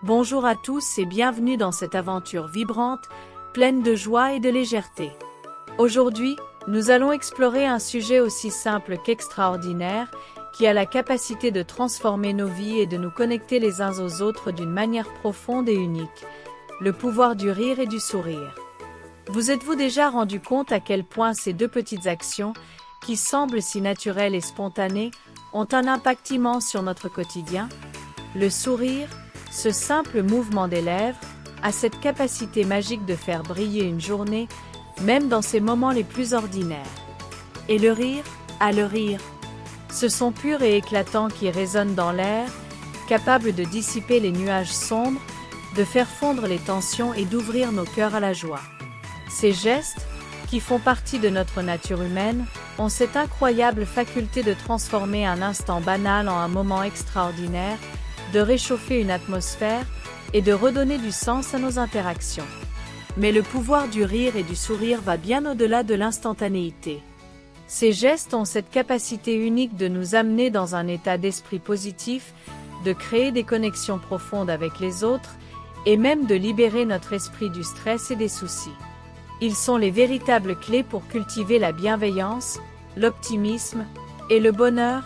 Bonjour à tous et bienvenue dans cette aventure vibrante, pleine de joie et de légèreté. Aujourd'hui, nous allons explorer un sujet aussi simple qu'extraordinaire, qui a la capacité de transformer nos vies et de nous connecter les uns aux autres d'une manière profonde et unique, le pouvoir du rire et du sourire. Vous êtes-vous déjà rendu compte à quel point ces deux petites actions, qui semblent si naturelles et spontanées, ont un impact immense sur notre quotidien? Le sourire, ce simple mouvement des lèvres, a cette capacité magique de faire briller une journée, même dans ses moments les plus ordinaires. Et le rire, le rire. Ce son pur et éclatant qui résonne dans l'air, capable de dissiper les nuages sombres, de faire fondre les tensions et d'ouvrir nos cœurs à la joie. Ces gestes, qui font partie de notre nature humaine, ont cette incroyable faculté de transformer un instant banal en un moment extraordinaire, de réchauffer une atmosphère et de redonner du sens à nos interactions. Mais le pouvoir du rire et du sourire va bien au-delà de l'instantanéité. Ces gestes ont cette capacité unique de nous amener dans un état d'esprit positif, de créer des connexions profondes avec les autres, et même de libérer notre esprit du stress et des soucis. Ils sont les véritables clés pour cultiver la bienveillance, l'optimisme et le bonheur,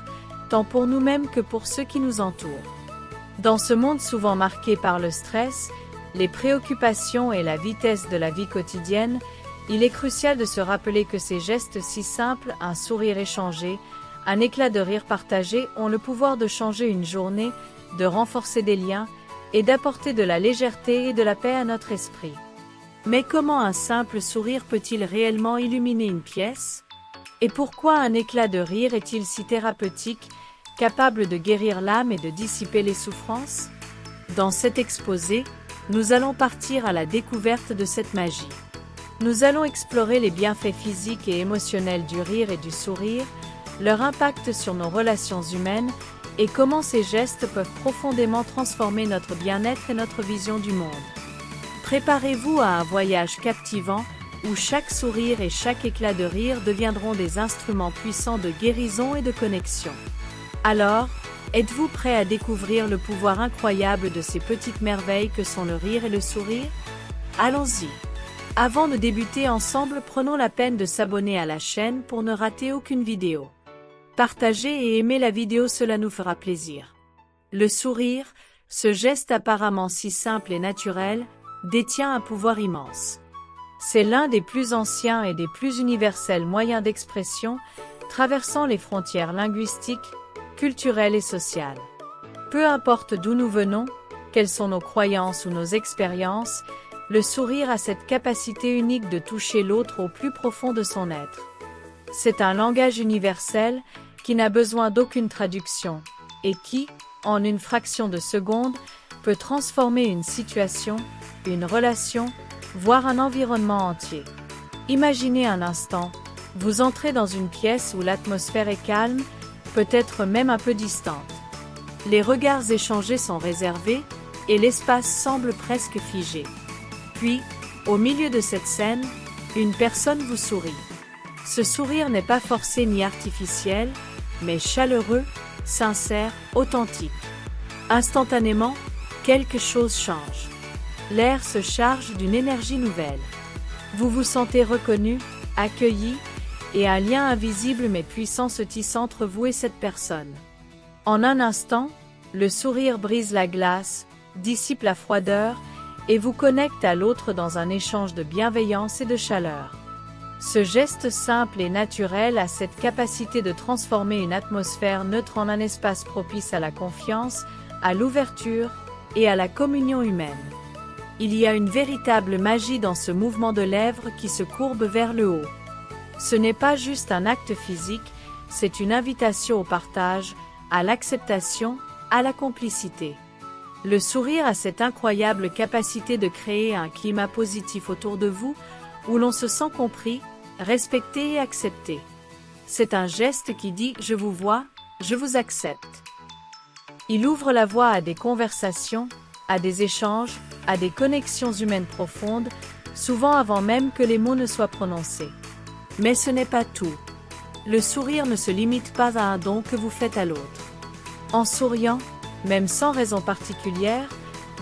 tant pour nous-mêmes que pour ceux qui nous entourent. Dans ce monde souvent marqué par le stress, les préoccupations et la vitesse de la vie quotidienne, il est crucial de se rappeler que ces gestes si simples, un sourire échangé, un éclat de rire partagé, ont le pouvoir de changer une journée, de renforcer des liens et d'apporter de la légèreté et de la paix à notre esprit. Mais comment un simple sourire peut-il réellement illuminer une pièce? Et pourquoi un éclat de rire est-il si thérapeutique, capable de guérir l'âme et de dissiper les souffrances? Dans cet exposé, nous allons partir à la découverte de cette magie. Nous allons explorer les bienfaits physiques et émotionnels du rire et du sourire, leur impact sur nos relations humaines et comment ces gestes peuvent profondément transformer notre bien-être et notre vision du monde. Préparez-vous à un voyage captivant où chaque sourire et chaque éclat de rire deviendront des instruments puissants de guérison et de connexion. Alors, êtes-vous prêt à découvrir le pouvoir incroyable de ces petites merveilles que sont le rire et le sourire? Allons-y! Avant de débuter ensemble, prenons la peine de s'abonner à la chaîne pour ne rater aucune vidéo. Partagez et aimez la vidéo, cela nous fera plaisir. Le sourire, ce geste apparemment si simple et naturel, détient un pouvoir immense. C'est l'un des plus anciens et des plus universels moyens d'expression, traversant les frontières linguistiques, culturelles et sociales. Peu importe d'où nous venons, quelles sont nos croyances ou nos expériences, le sourire a cette capacité unique de toucher l'autre au plus profond de son être. C'est un langage universel qui n'a besoin d'aucune traduction et qui, en une fraction de seconde, peut transformer une situation, une relation, voire un environnement entier. Imaginez un instant, vous entrez dans une pièce où l'atmosphère est calme, peut-être même un peu distante. Les regards échangés sont réservés et l'espace semble presque figé. Puis, au milieu de cette scène, une personne vous sourit. Ce sourire n'est pas forcé ni artificiel, mais chaleureux, sincère, authentique. Instantanément, quelque chose change. L'air se charge d'une énergie nouvelle. Vous vous sentez reconnu, accueilli, et un lien invisible mais puissant se tisse entre vous et cette personne. En un instant, le sourire brise la glace, dissipe la froideur, et vous connecte à l'autre dans un échange de bienveillance et de chaleur. Ce geste simple et naturel a cette capacité de transformer une atmosphère neutre en un espace propice à la confiance, à l'ouverture et à la communion humaine. Il y a une véritable magie dans ce mouvement de lèvres qui se courbe vers le haut. Ce n'est pas juste un acte physique, c'est une invitation au partage, à l'acceptation, à la complicité. Le sourire a cette incroyable capacité de créer un climat positif autour de vous, où l'on se sent compris, respecté et accepté. C'est un geste qui dit « je vous vois, je vous accepte ». Il ouvre la voie à des conversations, à des échanges, à des connexions humaines profondes, souvent avant même que les mots ne soient prononcés. Mais ce n'est pas tout. Le sourire ne se limite pas à un don que vous faites à l'autre. En souriant, même sans raison particulière,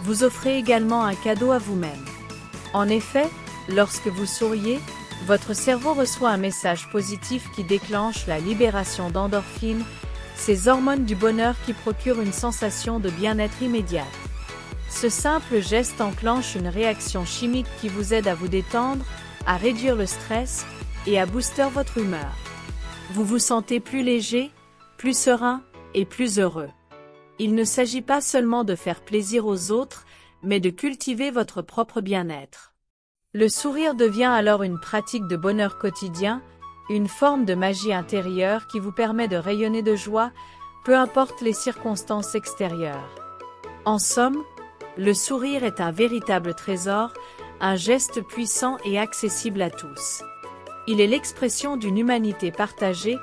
Vous offrez également un cadeau à vous-même. En effet, lorsque vous souriez, votre cerveau reçoit un message positif qui déclenche la libération d'endorphines, ces hormones du bonheur qui procurent une sensation de bien-être immédiate. Ce simple geste enclenche une réaction chimique qui vous aide à vous détendre, à réduire le stress et à booster votre humeur. Vous vous sentez plus léger, plus serein et plus heureux. Il ne s'agit pas seulement de faire plaisir aux autres, mais de cultiver votre propre bien-être. Le sourire devient alors une pratique de bonheur quotidien, une forme de magie intérieure qui vous permet de rayonner de joie, peu importe les circonstances extérieures. En somme, le sourire est un véritable trésor, un geste puissant et accessible à tous. Il est l'expression d'une humanité partagée,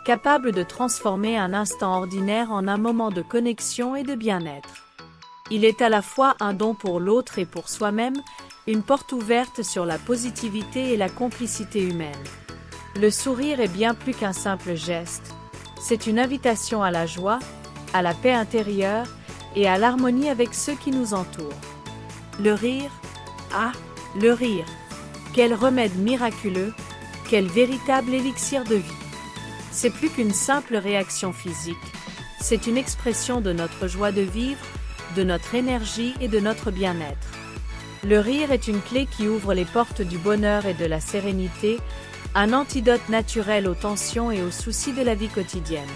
capable de transformer un instant ordinaire en un moment de connexion et de bien-être. Il est à la fois un don pour l'autre et pour soi-même, une porte ouverte sur la positivité et la complicité humaine. Le sourire est bien plus qu'un simple geste. C'est une invitation à la joie, à la paix intérieure et à l'harmonie avec ceux qui nous entourent. Le rire, ah, le rire! Quel remède miraculeux, quel véritable élixir de vie! C'est plus qu'une simple réaction physique, c'est une expression de notre joie de vivre, de notre énergie et de notre bien-être. Le rire est une clé qui ouvre les portes du bonheur et de la sérénité, un antidote naturel aux tensions et aux soucis de la vie quotidienne.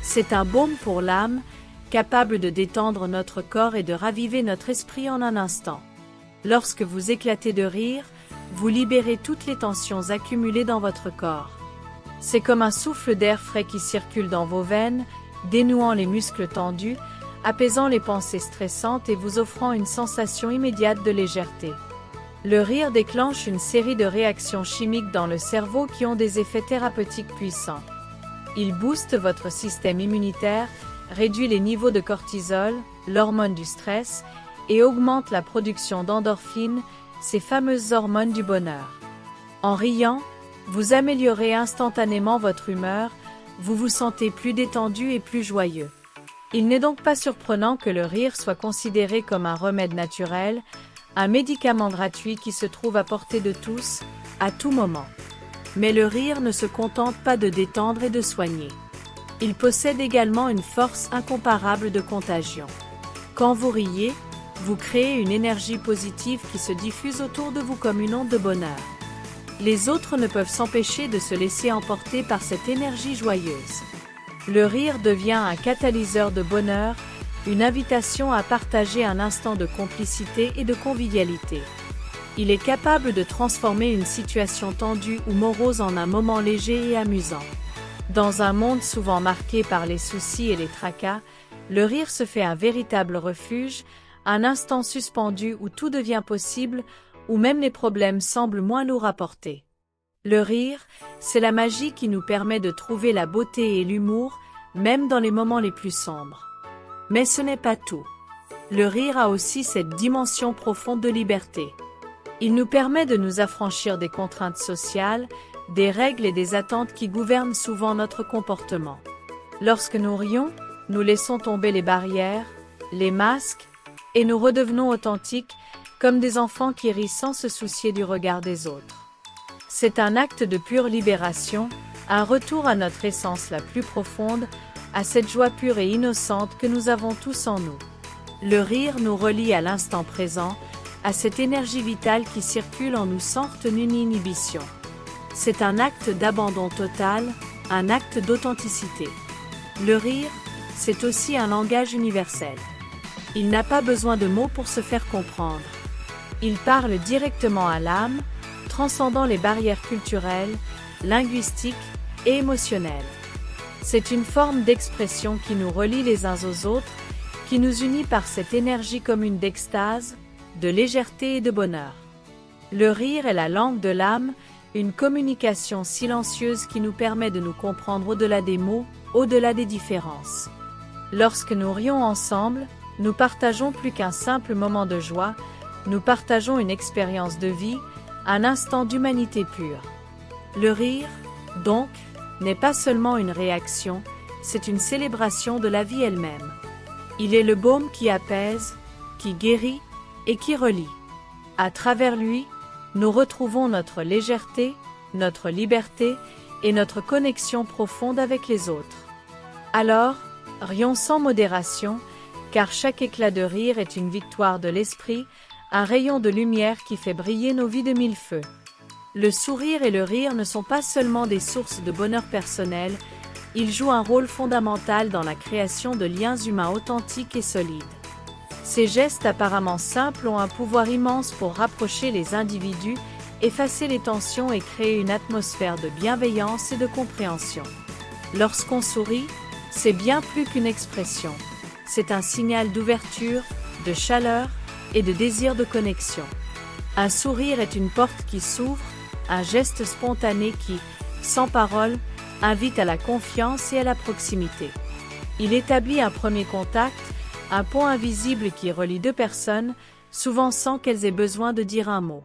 C'est un baume pour l'âme, capable de détendre notre corps et de raviver notre esprit en un instant. Lorsque vous éclatez de rire, vous libérez toutes les tensions accumulées dans votre corps. C'est comme un souffle d'air frais qui circule dans vos veines, dénouant les muscles tendus, apaisant les pensées stressantes et vous offrant une sensation immédiate de légèreté. Le rire déclenche une série de réactions chimiques dans le cerveau qui ont des effets thérapeutiques puissants. Il booste votre système immunitaire, réduit les niveaux de cortisol, l'hormone du stress, et augmente la production d'endorphines, ces fameuses hormones du bonheur. En riant, vous améliorez instantanément votre humeur, vous vous sentez plus détendu et plus joyeux. Il n'est donc pas surprenant que le rire soit considéré comme un remède naturel, un médicament gratuit qui se trouve à portée de tous, à tout moment. Mais le rire ne se contente pas de détendre et de soigner. Il possède également une force incomparable de contagion. Quand vous riez, vous créez une énergie positive qui se diffuse autour de vous comme une onde de bonheur. Les autres ne peuvent s'empêcher de se laisser emporter par cette énergie joyeuse. Le rire devient un catalyseur de bonheur, une invitation à partager un instant de complicité et de convivialité. Il est capable de transformer une situation tendue ou morose en un moment léger et amusant. Dans un monde souvent marqué par les soucis et les tracas, le rire se fait un véritable refuge, un instant suspendu où tout devient possible, où même les problèmes semblent moins lourds à porter. Le rire, c'est la magie qui nous permet de trouver la beauté et l'humour, même dans les moments les plus sombres. Mais ce n'est pas tout. Le rire a aussi cette dimension profonde de liberté. Il nous permet de nous affranchir des contraintes sociales, des règles et des attentes qui gouvernent souvent notre comportement. Lorsque nous rions, nous laissons tomber les barrières, les masques, et nous redevenons authentiques, comme des enfants qui rient sans se soucier du regard des autres. C'est un acte de pure libération, un retour à notre essence la plus profonde, à cette joie pure et innocente que nous avons tous en nous. Le rire nous relie à l'instant présent, à cette énergie vitale qui circule en nous sans retenue ni inhibition. C'est un acte d'abandon total, un acte d'authenticité. Le rire, c'est aussi un langage universel. Il n'a pas besoin de mots pour se faire comprendre. Il parle directement à l'âme, transcendant les barrières culturelles, linguistiques et émotionnelles. C'est une forme d'expression qui nous relie les uns aux autres, qui nous unit par cette énergie commune d'extase, de légèreté et de bonheur. Le rire est la langue de l'âme, une communication silencieuse qui nous permet de nous comprendre au-delà des mots, au-delà des différences. Lorsque nous rions ensemble, nous partageons plus qu'un simple moment de joie, nous partageons une expérience de vie, un instant d'humanité pure. Le rire, donc, n'est pas seulement une réaction, c'est une célébration de la vie elle-même. Il est le baume qui apaise, qui guérit et qui relie. À travers lui, nous retrouvons notre légèreté, notre liberté et notre connexion profonde avec les autres. Alors, rions sans modération, car chaque éclat de rire est une victoire de l'esprit, un rayon de lumière qui fait briller nos vies de mille feux. Le sourire et le rire ne sont pas seulement des sources de bonheur personnel, ils jouent un rôle fondamental dans la création de liens humains authentiques et solides. Ces gestes apparemment simples ont un pouvoir immense pour rapprocher les individus, effacer les tensions et créer une atmosphère de bienveillance et de compréhension. Lorsqu'on sourit, c'est bien plus qu'une expression. C'est un signal d'ouverture, de chaleur et de désir de connexion. Un sourire est une porte qui s'ouvre, un geste spontané qui, sans parole, invite à la confiance et à la proximité. Il établit un premier contact, un pont invisible qui relie deux personnes, souvent sans qu'elles aient besoin de dire un mot.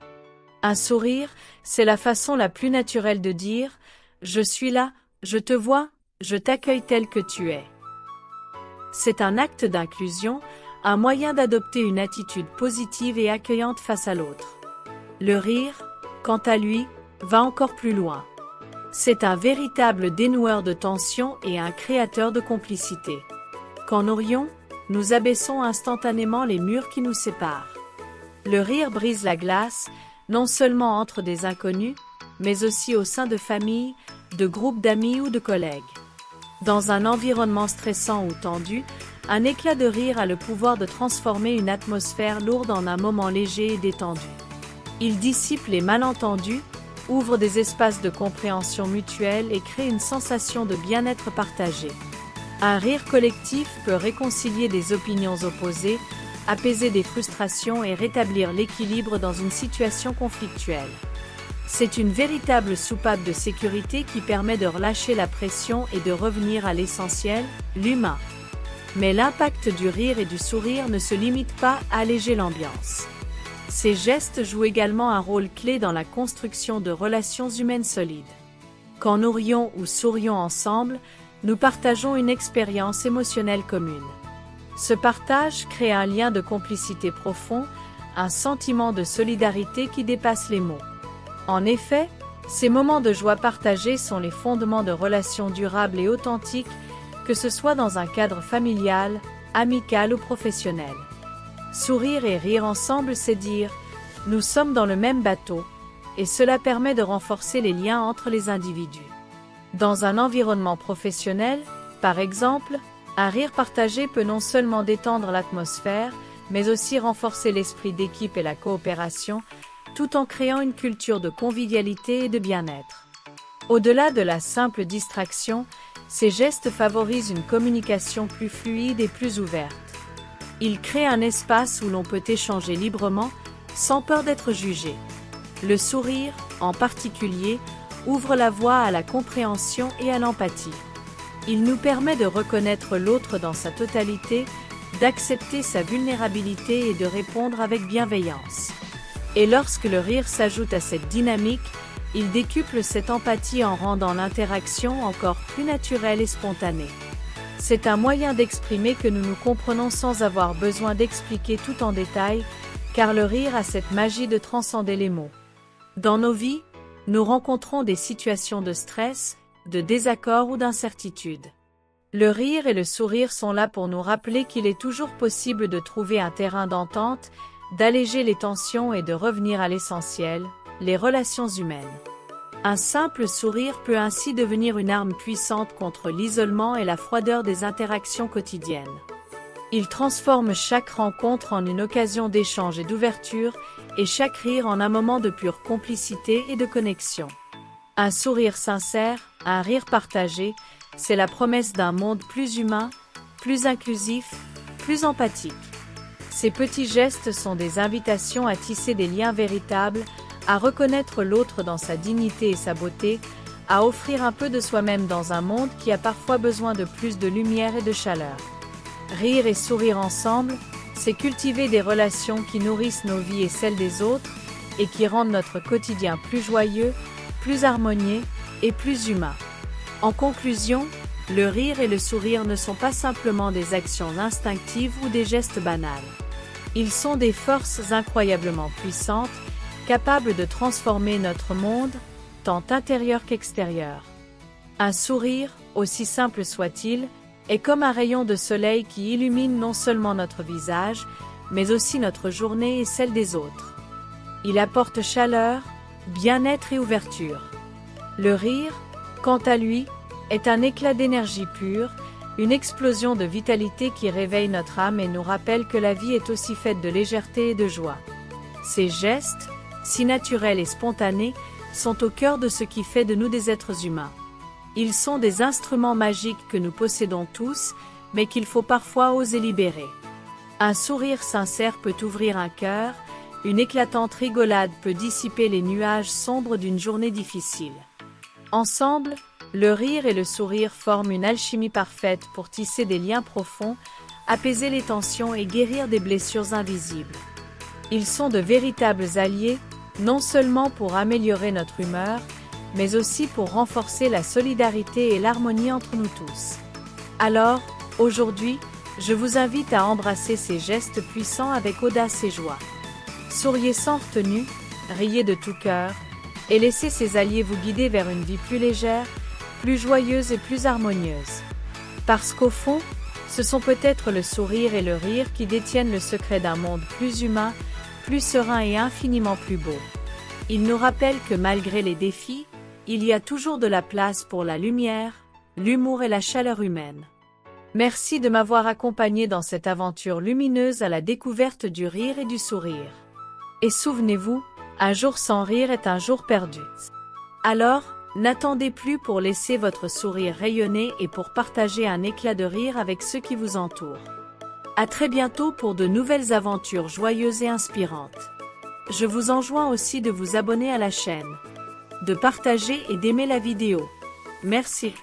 Un sourire, c'est la façon la plus naturelle de dire « Je suis là, je te vois, je t'accueille tel que tu es ». C'est un acte d'inclusion, un moyen d'adopter une attitude positive et accueillante face à l'autre. Le rire, quant à lui, va encore plus loin. C'est un véritable dénoueur de tension et un créateur de complicité. Quand nous rions, nous abaissons instantanément les murs qui nous séparent. Le rire brise la glace, non seulement entre des inconnus, mais aussi au sein de familles, de groupes d'amis ou de collègues. Dans un environnement stressant ou tendu, un éclat de rire a le pouvoir de transformer une atmosphère lourde en un moment léger et détendu. Il dissipe les malentendus, ouvre des espaces de compréhension mutuelle et crée une sensation de bien-être partagé. Un rire collectif peut réconcilier des opinions opposées, apaiser des frustrations et rétablir l'équilibre dans une situation conflictuelle. C'est une véritable soupape de sécurité qui permet de relâcher la pression et de revenir à l'essentiel, l'humain. Mais l'impact du rire et du sourire ne se limite pas à alléger l'ambiance. Ces gestes jouent également un rôle clé dans la construction de relations humaines solides. Quand nous rions ou sourions ensemble, nous partageons une expérience émotionnelle commune. Ce partage crée un lien de complicité profond, un sentiment de solidarité qui dépasse les mots. En effet, ces moments de joie partagés sont les fondements de relations durables et authentiques, que ce soit dans un cadre familial, amical ou professionnel. Sourire et rire ensemble, c'est dire « nous sommes dans le même bateau » et cela permet de renforcer les liens entre les individus. Dans un environnement professionnel, par exemple, un rire partagé peut non seulement détendre l'atmosphère, mais aussi renforcer l'esprit d'équipe et la coopération, tout en créant une culture de convivialité et de bien-être. Au-delà de la simple distraction, ces gestes favorisent une communication plus fluide et plus ouverte. Ils créent un espace où l'on peut échanger librement, sans peur d'être jugé. Le sourire, en particulier, ouvre la voie à la compréhension et à l'empathie. Il nous permet de reconnaître l'autre dans sa totalité, d'accepter sa vulnérabilité et de répondre avec bienveillance. Et lorsque le rire s'ajoute à cette dynamique, il décuple cette empathie en rendant l'interaction encore plus naturelle et spontanée. C'est un moyen d'exprimer que nous nous comprenons sans avoir besoin d'expliquer tout en détail, car le rire a cette magie de transcender les mots. Dans nos vies, nous rencontrons des situations de stress, de désaccord ou d'incertitude. Le rire et le sourire sont là pour nous rappeler qu'il est toujours possible de trouver un terrain d'entente, d'alléger les tensions et de revenir à l'essentiel, les relations humaines. Un simple sourire peut ainsi devenir une arme puissante contre l'isolement et la froideur des interactions quotidiennes. Il transforme chaque rencontre en une occasion d'échange et d'ouverture, et chaque rire en un moment de pure complicité et de connexion. Un sourire sincère, un rire partagé, c'est la promesse d'un monde plus humain, plus inclusif, plus empathique. Ces petits gestes sont des invitations à tisser des liens véritables, à reconnaître l'autre dans sa dignité et sa beauté, à offrir un peu de soi-même dans un monde qui a parfois besoin de plus de lumière et de chaleur. Rire et sourire ensemble, c'est cultiver des relations qui nourrissent nos vies et celles des autres, et qui rendent notre quotidien plus joyeux, plus harmonieux et plus humain. En conclusion, le rire et le sourire ne sont pas simplement des actions instinctives ou des gestes banals. Ils sont des forces incroyablement puissantes, capables de transformer notre monde, tant intérieur qu'extérieur. Un sourire, aussi simple soit-il, est comme un rayon de soleil qui illumine non seulement notre visage, mais aussi notre journée et celle des autres. Il apporte chaleur, bien-être et ouverture. Le rire, quant à lui, est un éclat d'énergie pure, une explosion de vitalité qui réveille notre âme et nous rappelle que la vie est aussi faite de légèreté et de joie. Ces gestes, si naturels et spontanés, sont au cœur de ce qui fait de nous des êtres humains. Ils sont des instruments magiques que nous possédons tous, mais qu'il faut parfois oser libérer. Un sourire sincère peut ouvrir un cœur, une éclatante rigolade peut dissiper les nuages sombres d'une journée difficile. Ensemble, le rire et le sourire forment une alchimie parfaite pour tisser des liens profonds, apaiser les tensions et guérir des blessures invisibles. Ils sont de véritables alliés, non seulement pour améliorer notre humeur, mais aussi pour renforcer la solidarité et l'harmonie entre nous tous. Alors, aujourd'hui, je vous invite à embrasser ces gestes puissants avec audace et joie. Souriez sans retenue, riez de tout cœur, et laissez ces alliés vous guider vers une vie plus légère, plus joyeuse et plus harmonieuse. Parce qu'au fond, ce sont peut-être le sourire et le rire qui détiennent le secret d'un monde plus humain, plus serein et infiniment plus beau. Ils nous rappellent que malgré les défis, il y a toujours de la place pour la lumière, l'humour et la chaleur humaine. Merci de m'avoir accompagné dans cette aventure lumineuse à la découverte du rire et du sourire. Et souvenez-vous, un jour sans rire est un jour perdu. Alors, n'attendez plus pour laisser votre sourire rayonner et pour partager un éclat de rire avec ceux qui vous entourent. À très bientôt pour de nouvelles aventures joyeuses et inspirantes. Je vous enjoins aussi de vous abonner à la chaîne, de partager et d'aimer la vidéo. Merci.